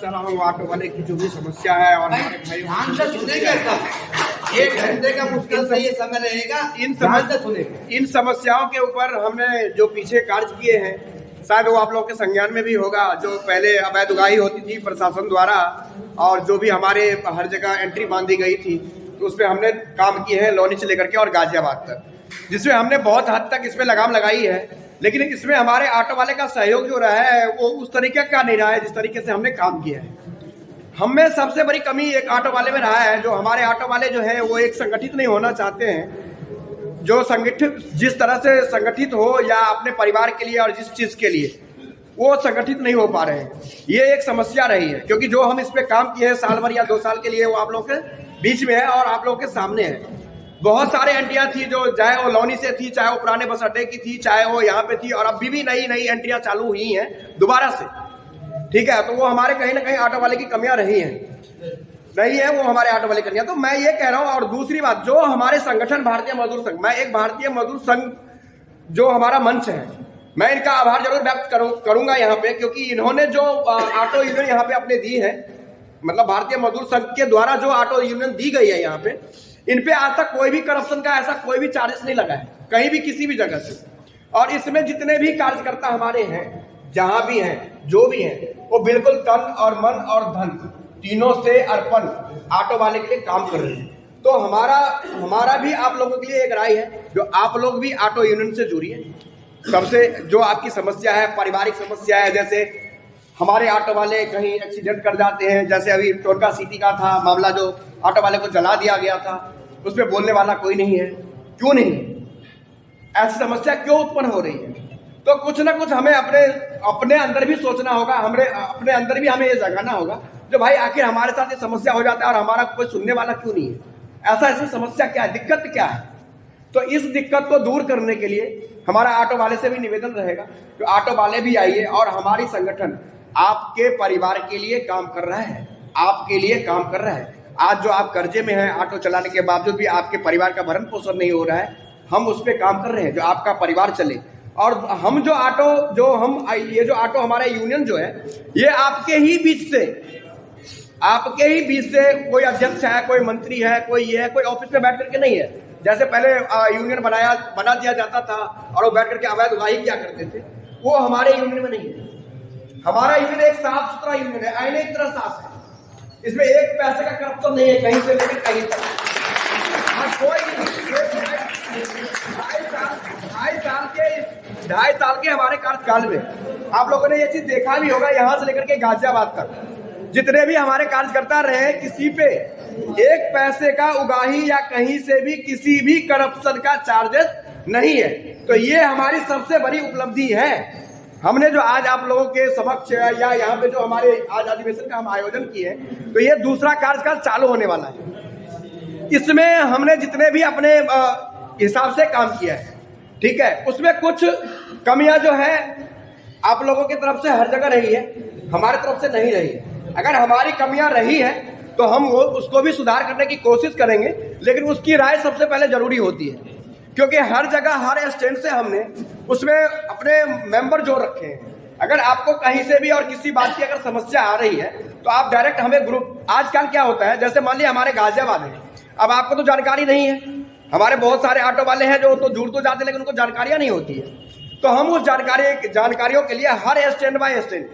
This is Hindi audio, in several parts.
रहा हूँ ऑटो वाले की जो भी समस्या है और हमारे भाई ध्यान से सुनेंगे सब। 1 घंटे का मुश्किल से ये समय रहेगा, ध्यान से सुनेंगे। इन समस्याओं के ऊपर हमने जो पीछे कार्य किए हैं, शायद वो आप लोगों के संज्ञान में भी होगा। जो पहले अवैध उगाही होती थी प्रशासन द्वारा और जो भी हमारे हर जगह एंट्री बांधी गई थी, तो उस पर हमने काम किए हैं लोनी से लेकर के और गाजियाबाद तक, जिसमें हमने बहुत हद तक इसमें लगाम लगाई है। लेकिन इसमें हमारे ऑटो वाले का सहयोग जो रहा है वो उस तरीके का नहीं रहा है जिस तरीके से हमने काम किया है। हमें सबसे बड़ी कमी एक ऑटो वाले में रहा है, जो हमारे ऑटो वाले जो है वो एक संगठित नहीं होना चाहते हैं। जो संगठित जिस तरह से संगठित हो या अपने परिवार के लिए और जिस चीज के लिए, वो संगठित नहीं हो पा रहे हैं। ये एक समस्या रही है, क्योंकि जो हम इस पे काम किए हैं साल भर या 2 साल के लिए, वो आप लोगों के बीच में है और आप लोगों के सामने है। बहुत सारे एंट्रियां थी, जो चाहे वो लोनी से थी, चाहे वो पुराने बस अड्डे की थी, चाहे वो यहाँ पे थी, और अभी भी नई नई एंट्रियां चालू हुई हैं दोबारा से। ठीक है, तो वो हमारे कहीं ना कहीं ऑटो वाले की कमियां रही हैं, नहीं है वो हमारे ऑटो वाले कमियां। तो मैं ये कह रहा हूं, और दूसरी बात, जो हमारे संगठन भारतीय मजदूर संघ, मैं एक भारतीय मजदूर संघ जो हमारा मंच है, मैं इनका आभार जरूर व्यक्त करूंगा यहाँ पे, क्योंकि इन्होंने जो ऑटो यूनियन यहाँ पे अपने दी है, मतलब भारतीय मजदूर संघ के द्वारा जो ऑटो यूनियन दी गई है यहाँ पे, इन पे आज तक कोई भी करप्शन का ऐसा कोई भी चार्जेस नहीं लगा है कहीं भी किसी भी जगह से। और इसमें जितने भी कार्यकर्ता हमारे हैं, जहां भी हैं, जो भी हैं, वो बिल्कुल तन और मन और धन तीनों से अर्पण ऑटो वाले के लिए काम कर रहे हैं। तो हमारा भी आप लोगों के लिए एक राय है, जो आप लोग भी ऑटो यूनियन से जुड़िए। सबसे जो आपकी समस्या है, पारिवारिक समस्या है, जैसे हमारे ऑटो वाले कहीं एक्सीडेंट कर जाते हैं, जैसे अभी टोनका सिटी का था मामला, जो ऑटो वाले को जला दिया गया था, उसमें बोलने वाला कोई नहीं है। क्यों नहीं? ऐसी समस्या क्यों उत्पन्न हो रही है? तो कुछ ना कुछ हमें अपने अंदर भी सोचना होगा, अपने अंदर भी हमें ये जगाना होगा, जो भाई आखिर हमारे साथ ये समस्या हो जाता है और हमारा कोई सुनने वाला क्यों नहीं है? ऐसी समस्या क्या है, दिक्कत क्या है? तो इस दिक्कत को दूर करने के लिए हमारा ऑटो वाले से भी निवेदन रहेगा कि ऑटो वाले भी आइए और हमारी संगठन आपके परिवार के लिए काम कर रहा है, आपके लिए काम कर रहा है। आज जो आप कर्जे में हैं, ऑटो चलाने के बावजूद भी आपके परिवार का भरण पोषण नहीं हो रहा है, हम उस पर काम कर रहे हैं जो आपका परिवार चले। और हम जो ऑटो हमारा यूनियन जो है, ये आपके ही बीच से कोई अध्यक्ष है, कोई मंत्री है, कोई ये है, कोई ऑफिस में बैठ करके नहीं है। जैसे पहले यूनियन बना दिया जाता था और वो बैठ करके अवैध उगाही किया करते थे, वो हमारे यूनियन में नहीं है। हमारा यूनियन एक साफ सुथरा यूनियन है, आईने की तरह साफ है। इसमें एक पैसे का करप्शन नहीं है, कहीं से लेकर कहीं तक। ढाई साल के हमारे कार्यकाल में आप लोगों ने ये चीज देखा भी होगा, यहां से लेकर के गाजियाबाद तक जितने भी हमारे कार्यकर्ता रहे, किसी पे एक पैसे का उगाही या कहीं से भी किसी भी करप्शन का चार्जेस नहीं है। तो ये हमारी सबसे बड़ी उपलब्धि है। हमने जो आज आप लोगों के समक्ष या यहाँ पे जो हमारे आज अधिवेशन का हम आयोजन किए, तो ये दूसरा कार्यकाल चालू होने वाला है। इसमें हमने जितने भी अपने हिसाब से काम किया है, ठीक है, उसमें कुछ कमियां जो है आप लोगों की तरफ से हर जगह रही है, हमारी तरफ से नहीं रही है। अगर हमारी कमियां रही है तो हम उसको भी सुधार करने की कोशिश करेंगे, लेकिन उसकी राय सबसे पहले जरूरी होती है, क्योंकि हर जगह हर स्टैंड से हमने उसमें अपने मेंबर जोड़ रखे हैं। अगर आपको कहीं से भी और किसी बात की अगर समस्या आ रही है तो आप डायरेक्ट हमें ग्रुप, आजकल क्या होता है, जैसे मान लिया हमारे गाजियाबाद है, अब आपको तो जानकारी नहीं है, हमारे बहुत सारे ऑटो वाले हैं जो तो जुड़ तो जाते लेकिन उनको जानकारियां नहीं होती है। तो हम उस जानकारियों के लिए हर स्टैंड बाय स्टैंड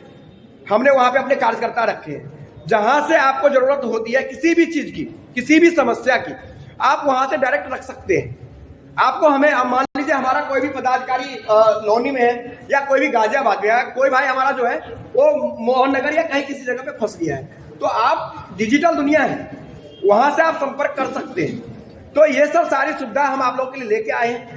हमने वहां पे अपने कार्यकर्ता रखे हैं। जहां से आपको जरूरत होती है किसी भी चीज की, किसी भी समस्या की, आप वहां से डायरेक्ट रख सकते हैं। आपको हमें, मान लीजिए हमारा कोई भी पदाधिकारी लोनी में है या कोई भी गाजियाबाद में है, कोई भाई हमारा जो है वो मोहन नगर या कहीं किसी जगह पे फंस गया है, तो आप डिजिटल दुनिया है, वहां से आप संपर्क कर सकते हैं। तो ये सब सारी सुविधा हम आप लोगों के लिए लेके आए हैं।